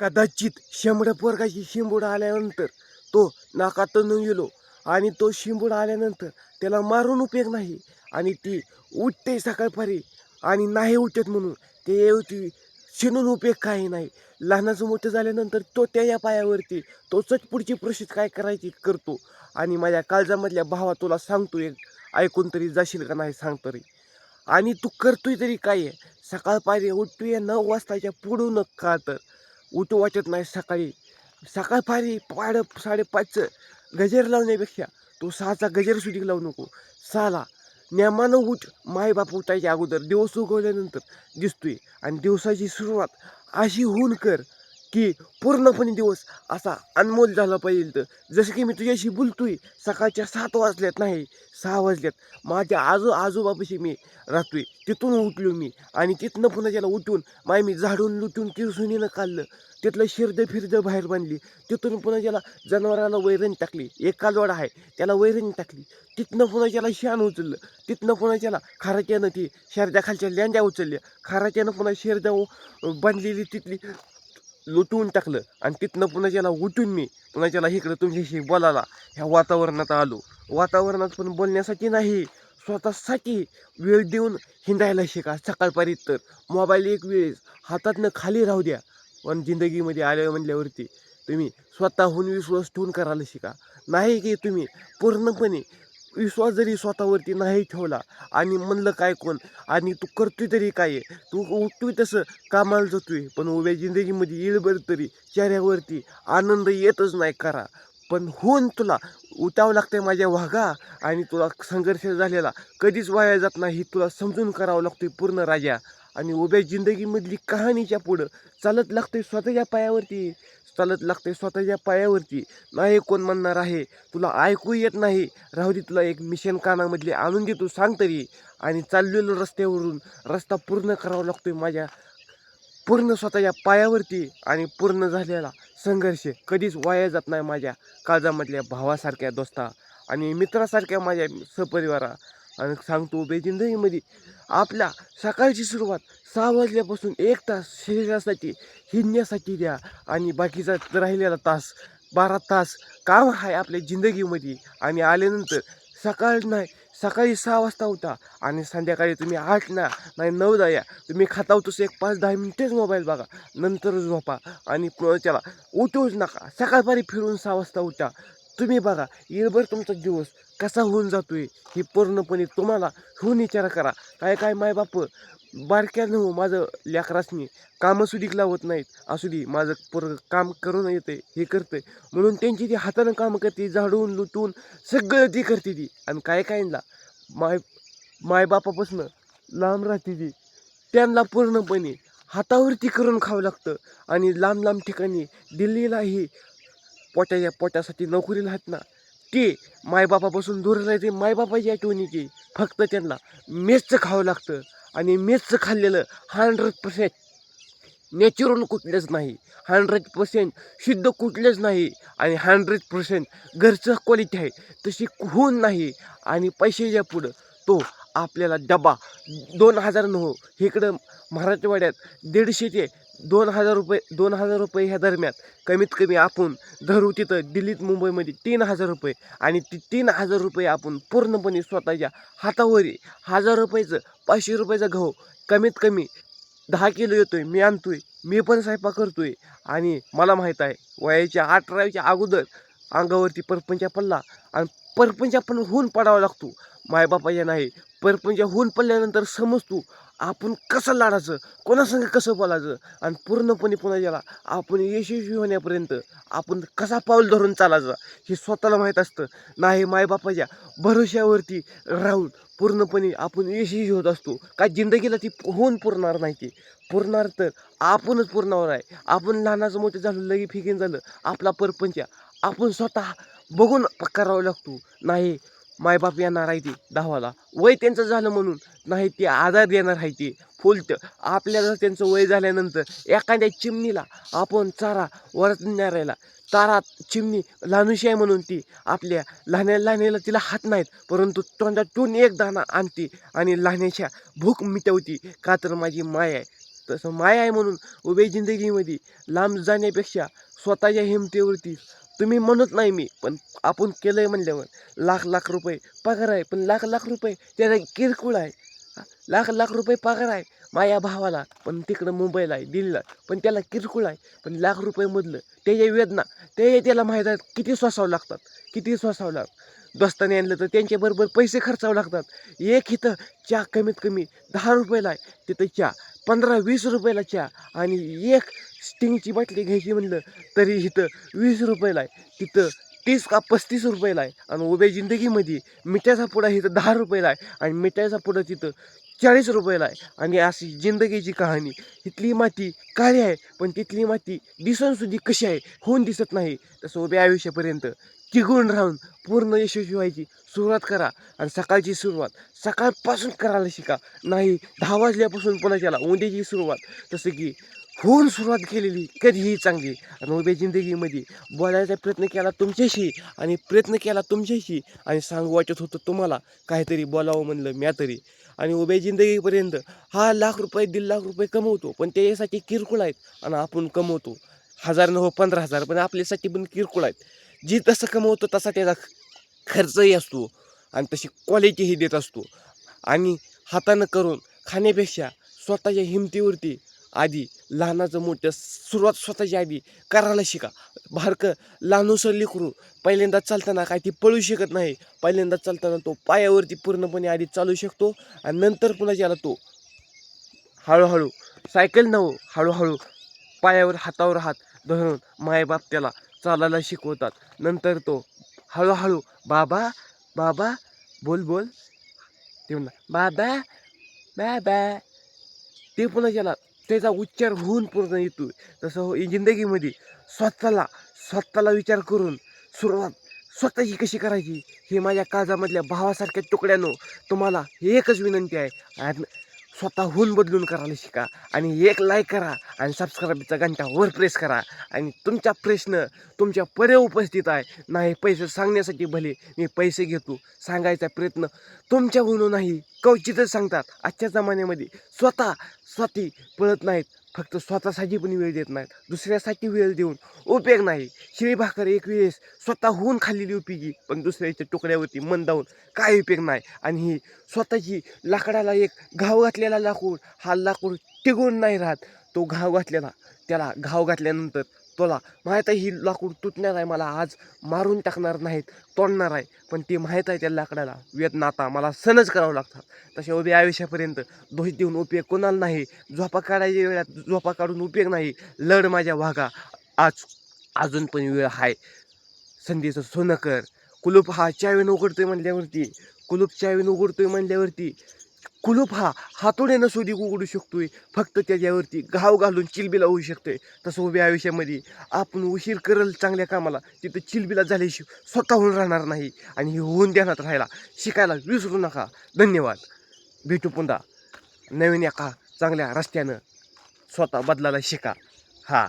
कदाचित शेंबड्या पोरगाची शिंबूड आल्यानंतर तो नाकातून गेलो आणि तो शिंबूड आल्यानंतर त्याला मारून उपयोग नाही आणि ती उठते सकाळपारी आणि नाही उठत म्हणून ते शिनून उपयोग काही नाही. लहानाचं मोठं झाल्यानंतर तो त्या पायावरती तोच पुढची प्रोसेस काय करायची करतो. आणि माझ्या काळजामधल्या भावा तुला सांगतो एक, ऐकून तरी जाशील का नाही सांग तरी. आणि तू करतोय तरी काय आहे, सकाळपारी उठतोय 9 वाजताच्या पुढून का तर उठू वाटत नाही सकाळी. सकाळपारी 5:30चं गजर लावण्यापेक्षा तू 6चा गजर सुद्धा लावू नको. 6ला नेमानं उठ. मायबाप उठायच्या अगोदर दिवस उगवल्यानंतर दिसतोय आणि दिवसाची सुरुवात अशी होऊन कर की पूर्णपणे दिवस असा अनमोल झाला पाहिजे. तर जसं की मी तुझ्याशी बोलतोय सकाळच्या 7 वाजल्यात नाही 6 वाजल्यात. माझ्या आजोबापाशी मी राहतोय, तिथून उठलो मी आणि तिथनं पुन्हा त्याला उठून मी झाडून लुटून किरसुनीनं काढलं. तिथलं शिरदं बाहेर बांधली. तिथून पुन्हा त्याला जनावराला वैरण टाकली. एक कालवड आहे त्याला वैरण टाकली. तिथनं पुन्हा त्याला शेण उचललं. तिथनं पुन्हा त्याला खाराट्यानं ती शेरड्याखालच्या लेंड्या उचलल्या. खाराट्यानं पुन्हा शेरडं बांधलेली तिथली लुटून टाकलं आणि तिथनं पुन्हा त्याला उठून मी पुन्हा त्याला इकडं तुमच्याशी बोलायला ह्या वातावरणात आलो. वातावरणात पण बोलण्यासाठी नाही, स्वतःसाठी वेळ देऊन हिंडायला शिका. सकाळपारी तर मोबाईल एक वेळेस हातातनं खाली राहू द्या. पण जिंदगीमध्ये आलं म्हणल्यावरती तुम्ही स्वतःहून विश्वास ठेवून करायला शिका. नाही की तुम्ही पूर्णपणे विश्वास जरी स्वतःवरती नाही ठेवला आणि म्हणलं काय कोण आणि तू करतोय तरी काय आहे, तू उठतोय तसं कामाला जातोय पण उभ्या जिंदगीमध्ये येळभर तरी चेहऱ्यावरती आनंद येतच नाही. करा पण होऊन तुला उठावं लागतंय माझ्या वाघा. आणि तुला संघर्ष झालेला कधीच वाया जात नाही, तुला समजून करावं लागतंय पूर्ण राजा. आणि उभ्या जिंदगीमधली कहाणीच्या पुढं चालत लागतंय स्वतःच्या पायावरती. चालत लागतंय स्वतःच्या पायावरती. नाही कोण म्हणणार आहे तुला ऐकू येत नाही, राहू दे तुला एक मिशन कानामधली आणून दे, तू सांग तरी. आणि चाललेलो रस्त्यावरून रस्ता पूर्ण करावा लागतोय माझ्या पूर्ण स्वतःच्या पायावरती. आणि पूर्ण झालेला संघर्ष कधीच वाया जात नाही माझ्या काळजामधल्या भावासारख्या दोस्ता आणि मित्रासारख्या माझ्या सहपरिवारा. आणि सांगतो उभ्या जिंदगीमध्ये आपल्या सकाळची सुरुवात 6 वाजल्यापासून 1 तास शरीरासाठी हिंडण्यासाठी द्या आणि बाकीचा राहिलेला तास 12 तास काम आहे आपल्या जिंदगीमध्ये. आणि आल्यानंतर सकाळ नाही सकाळी 6 वाजता उठा आणि संध्याकाळी तुम्ही 8 नाही 9 या. तुम्ही खाता तसं एक 5-10 मिनिटेच मोबाईल बघा, नंतर झोपा आणि त्याला उठूच नका. सकाळपारी फिरून 6 वाजता उठा. तुम्ही बघा येळभर तुमचा दिवस कसा होऊन जातोय हे पूर्णपणे तुम्हाला होऊन विचार करा. काय काय मायबाप बारक्यानं हो माझं लेकरासनी कामं सुधीक लावत नाहीत. असू दे माझं काम करून येते हे करतंय म्हणून त्यांची ती हातानं कामं करते, झाडून लुटून सगळं ती करते ती. आणि काय कायला मायबापापासून लांब राहते ती, त्यांना पूर्णपणे हातावरती करून खावं लागतं. आणि लांब लांब ठिकाणी दिल्लीलाही पोटासाठी नोकरीला आहेत ना, ते मायबापापासून दूर राहायचे. मायबापाची आठवणीची फक्त त्यांना मेसचं खावं लागतं. आणि मेसचं खाल्लेलं 100% नॅचरल कुठलंच नाही, 100% शुद्ध कुठलंच नाही आणि 100% घरचं क्वालिटी आहे तशी होऊन नाही. आणि पैशाच्या पुढं तो आपल्याला डबा 2,000 हो इकडं मराठवाड्यात 150 ते 2,000 रुपये 2,000 ह्या दरम्यान कमीत कमी आपण धरू. तिथं दिल्लीत मुंबईमध्ये 3,000 रुपये. आणि ती 3,000 रुपये आपण पूर्णपणे स्वतःच्या हातावर 1,000 रुपयाचं 500 रुपयाचा गहू कमीत कमी 10 किलो येतोय, मी आणतोय, मी पण स्वयंपाक करतोय. आणि मला माहीत आहे वयाच्या 18च्या अगोदर अंगावरती परपंच पडला आणि परपंच पण होऊन पडावा लागतो मायबापाच्या नाही. परपंच होऊन पडल्यानंतर समजतो आपण कसं लढायचं, कोणासंग कसं बोलायचं आणि पूर्णपणे पुन्हा ज्याला आपण यशस्वी होण्यापर्यंत आपण कसा पाऊल धरून चालायचं हे स्वतःला माहीत असतं. नाही मायबापाच्या भरोश्यावरती राहून पूर्णपणे आपण यशस्वी होत असतो. का जिंदगीला ती होऊन पुरणार नाही, ती पुरणार तर आपणच पुरणार आहे. आपण लहानाचं मोठं झालं लगे फिकीन झालं आपला परपंच आपण स्वतः बघून करावं लागतो. नाही मायबाप येणार आहे ते धावाला, वय त्यांचं झालं म्हणून नाही ते आधार देणार आहे ते फुलट. आपल्याला त्यांचं वय झाल्यानंतर एखाद्या चिमणीला आपण चारा वरण्याला तारा चिमणी लहानुशी आहे म्हणून ती आपल्या लहान्याला तिला हात नाहीत परंतु तोंडातून एक दाणा आणते आणि लहान्याच्या भूक मिटवते. का तर माझी माय आहे. तसं माय आहे म्हणून उभ्या जिंदगीमध्ये लांब जाण्यापेक्षा स्वतःच्या हिमतीवरती तुम्ही म्हणत नाही मी, पण आपण केलं आहे म्हणल्यावर लाख लाख रुपये पगार आहे, पण लाख लाख रुपये त्याला किरकोळ आहे. लाख लाख रुपये पगार आहे माझ्या भावाला, पण तिकडं मुंबईला आहे, दिल्लीला, पण त्याला किरकोळ आहे. पण लाख रुपयेमधलं त्याच्या वेदना त्याला माहीत आहेत किती सोसावं लागतात, किती सोसावं लागतात. दोस्ताने आणलं तर त्यांच्याबरोबर पैसे खर्चावं लागतात. एक इथं चहा कमीत कमी 10 रुपयाला आहे, तिथं चहा 15-20 रुपयाला चहा. आणि एक स्टिंगची बाटली घ्यायची म्हणलं तरी इथं 20 रुपयाला आहे, तिथं 30 का 35 रुपयाला आहे. आणि उभ्या जिंदगीमध्ये मिठाचा पुडा इथं 10 रुपयाला आहे आणि मिठाचा पुडा तिथं 40 रुपयाला आहे. आणि अशी जिंदगीची कहाणी. इथली माती काळी आहे, पण तिथली माती दिसूनसुद्धा कशी आहे होऊन दिसत नाही. तसं उभ्या आयुष्यापर्यंत टिकून राहून पूर्ण यशस्वी व्हायची सुरुवात करा. आणि सकाळची सुरुवात सकाळपासून करायला शिका, नाही 10 वाजल्यापासून पुन्हा त्याला उद्याची सुरुवात. तसं की होऊन सुरुवात केलेली कधीही चांगली. आणि उभ्या जिंदगीमध्ये बोलायचा प्रयत्न केला तुमच्याशी आणि प्रयत्न केला तुमच्याशी आणि सांगू वाटत होतं तुम्हाला काहीतरी बोलावं म्हणलं म्या तरी. आणि उभ्या जिंदगीपर्यंत हा लाख रुपये 1.5 लाख रुपये कमवतो, पण त्याच्यासाठी किरकोळ आहेत. आणि आपण कमवतो 1000 न 15,000, पण आपल्यासाठी पण किरकोळ आहेत. जी तसं कमवतो तसा त्याचा खर्चही असतो आणि तशी क्वालिटीही देत असतो. आणि हातानं करून खाण्यापेक्षा स्वतःच्या हिमतीवरती आधी लहानाचं मोठं सुरुवात स्वतःच्या आधी करायला शिका. बारकं लहानूसं लेकरू पहिल्यांदा चालताना काय ती पळू शकत नाही. पहिल्यांदा चालताना तो पायावरती पूर्णपणे आधी चालू शकतो आणि नंतर पुन्हा त्याला तो हळूहळू सायकल नव्ह हळूहळू पायावर हातावर हात धरून मायबाप त्याला चालायला शिकवतात. नंतर तो हळूहळू बाबा बाबा बोल बोल ते म्हणला बाबा बाबा, ते पुन्हा त्याला त्याचा उच्चार होऊन पूर्ण येतो. तसं जिंदगीमध्ये स्वतःला विचार करून सुरुवात स्वतःची कशी करायची हे माझ्या काळजामधल्या भावासारख्या तुकड्यानं तुम्हाला एकच विनंती आहे. आणि स्वतःहून बदलून करायला शिका आणि एक लाईक करा आणि सबस्क्राईबचा घंटा वर प्रेस करा. आणि तुमचा प्रश्न तुमच्या परे उपस्थित आहे. नाही पैसे सांगण्यासाठी भले मी पैसे घेतो, सांगायचा प्रयत्न तुमच्याहून नाही कवचितच सांगतात. आजच्या जमान्यामध्ये स्वतः पळत नाहीत, फक्त स्वतःसाठी पण वेळ देत नाहीत. दुसऱ्यासाठी वेळ देऊन उपयोग नाही. शिळी भाकर एक वेळेस स्वतःहून खाल्लेली उपयोगी, पण दुसऱ्याच्या तुकड्यावरती मन दावून काय उपयोग नाही. आणि ही स्वतःची लाकडाला एक घाव घातलेला लाकूड, हा लाकूड टिकून नाही राहत. तो घाव घातलेला त्याला घाव घातल्यानंतर तुला माहीत आहे ही लाकूड तुटणार आहे, मला आज मारून टाकणार नाहीत, तोडणार आहे, पण ती माहीत आहे त्या लाकडाला वेदना आता मला सहनच करावं लागतात. तशा उभ्या आयुष्यापर्यंत दोष देऊन उपयोग कोणाला नाही. झोपा काढायच्या वेळात झोपा काढून उपयोग नाही. लढ माझ्या वाघा, अजून पण वेळ आहे. संधीचं सोनं कर. कुलूप हा चावीनं उघडतोय म्हणल्यावरती कुलूप हा हातोड्यानं सुधी उघडू शकतोय, फक्त त्याच्यावरती घाव घालून चिलबिला होऊ शकतोय. तसं उभ्या आयुष्यामध्ये आपण उशीर करल चांगल्या कामाला, तिथं चिलबिला झाल्याशिवाय स्वतःहून राहणार नाही. आणि हे होऊन ध्यानात राहायला शिकायला विसरू नका. धन्यवाद. भेटू पुन्हा नवीन एका चांगल्या रस्त्यानं. स्वतः बदलायला शिका. हा.